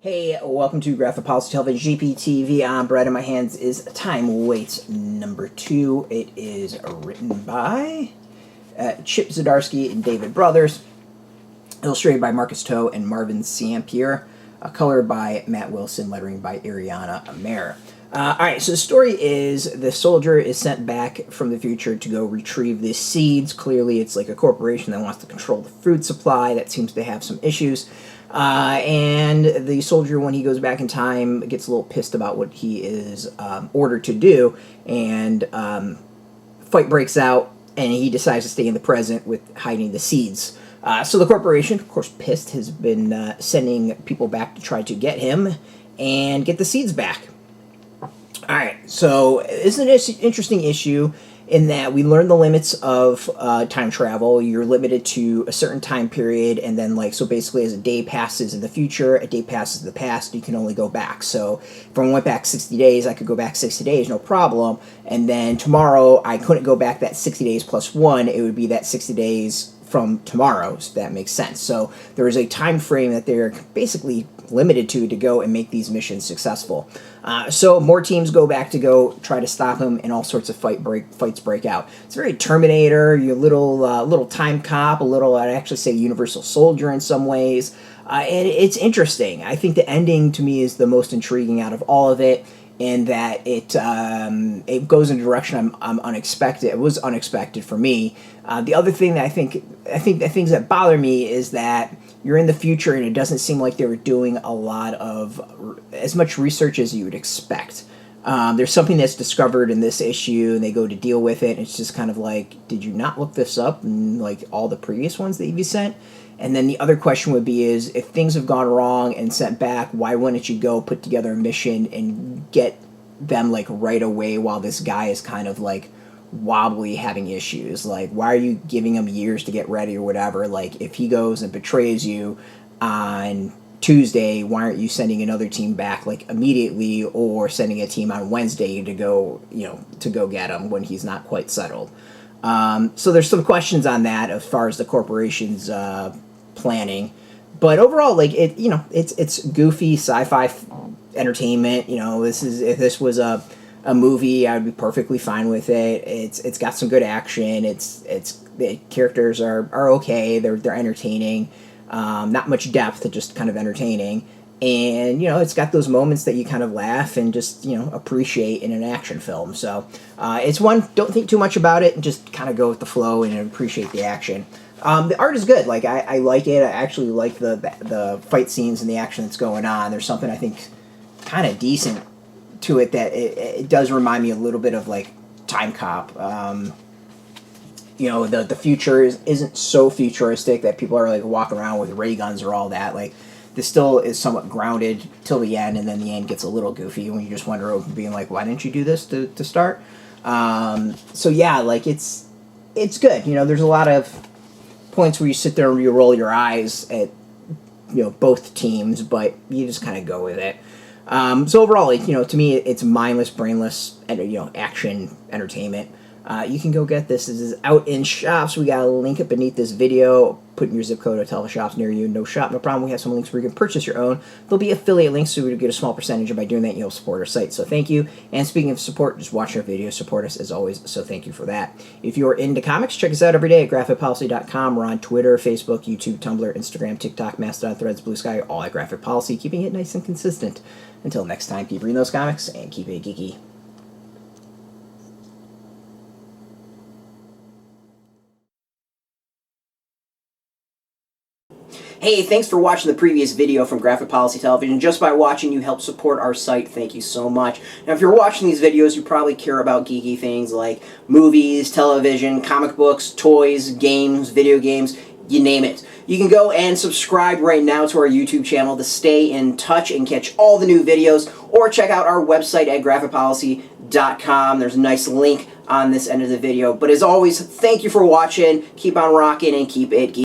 Hey, welcome to Graphic Policy Television GPTV. On Bread in My Hands is Time Waits number 2. It is written by Chip Zdarsky and David Brothers, illustrated by Marcus Toe and Marvin Sianipar, colored by Matt Wilson, lettering by Ariana Maher. Alright, so the story is the soldier is sent back from the future to go retrieve the seeds. Clearly it's like a corporation that wants to control the food supply that seems to have some issues. And the soldier, when he goes back in time, gets a little pissed about what he is ordered to do, and fight breaks out, and he decides to stay in the present with hiding the seeds. So the corporation, of course pissed, has been sending people back to try to get him and get the seeds back. Alright, so it's an interesting issue in that we learn the limits of time travel. You're limited to a certain time period, and then, like, so basically as a day passes in the future, a day passes in the past, you can only go back. So if I went back 60 days, I could go back 60 days, no problem, and then tomorrow I couldn't go back that 60 days plus 1, it would be that 60 days from tomorrow, so that makes sense. So there is a time frame that they're basically limited to go and make these missions successful. So more teams go back to go try to stop him, and all sorts of fights break out. It's very Terminator, your little time cop, a little, I'd actually say, Universal Soldier in some ways. And it's interesting. I think the ending to me is the most intriguing out of all of it, in that it goes in a direction I'm unexpected. It was unexpected for me. The other thing that I think the things that bother me is that you're in the future, and it doesn't seem like they were doing a lot of as much research as you would expect. There's something that's discovered in this issue, and they go to deal with it, and it's just kind of like, did you not look this up in like all the previous ones that you sent? And then the other question would be is, if things have gone wrong and sent back, why wouldn't you go put together a mission and get them like right away while this guy is kind of like wobbly, having issues? Like, why are you giving him years to get ready or whatever? Like, if he goes and betrays you on Tuesday, why aren't you sending another team back like immediately, or sending a team on Wednesday to go, to go get him when he's not quite settled? So there's some questions on that as far as the corporation's planning, but overall, like, it's goofy sci-fi entertainment. If this was a movie, I would be perfectly fine with it. It's got some good action. The characters are okay. They're entertaining. Not much depth, just kind of entertaining. And, it's got those moments that you kind of laugh and just, appreciate in an action film. So, it's one, don't think too much about it, and just kind of go with the flow and appreciate the action. The art is good. Like, I like it. I actually like the fight scenes and the action that's going on. There's something, I think, kind of decent to it, that it does remind me a little bit of, like, Time Cop. The future isn't so futuristic that people are, like, walking around with ray guns or all that. Like, this still is somewhat grounded till the end, and then the end gets a little goofy when you just wonder, being like, why didn't you do this to start? So yeah, like, it's good. There's a lot of points where you sit there and you roll your eyes at, both teams, but you just kind of go with it. So overall, like, to me, it's mindless, brainless, action entertainment. You can go get this. This is out in shops. We got a link up beneath this video. Put in your zip code or tell the shops near you. No shop, no problem. We have some links where you can purchase your own. There'll be affiliate links, so we get a small percentage, and by doing that, you'll support our site. So thank you. And speaking of support, just watch our videos. Support us as always, so thank you for that. If you're into comics, check us out every day at graphicpolicy.com. We're on Twitter, Facebook, YouTube, Tumblr, Instagram, TikTok, Mastodon, Threads, Blue Sky, all at Graphic Policy, keeping it nice and consistent. Until next time, keep reading those comics and keep it geeky. Hey, thanks for watching the previous video from Graphic Policy Television. Just by watching, you help support our site. Thank you so much. Now, if you're watching these videos, you probably care about geeky things like movies, television, comic books, toys, games, video games, you name it. You can go and subscribe right now to our YouTube channel to stay in touch and catch all the new videos, or check out our website at graphicpolicy.com. There's a nice link on this end of the video. But as always, thank you for watching. Keep on rocking and keep it geeky.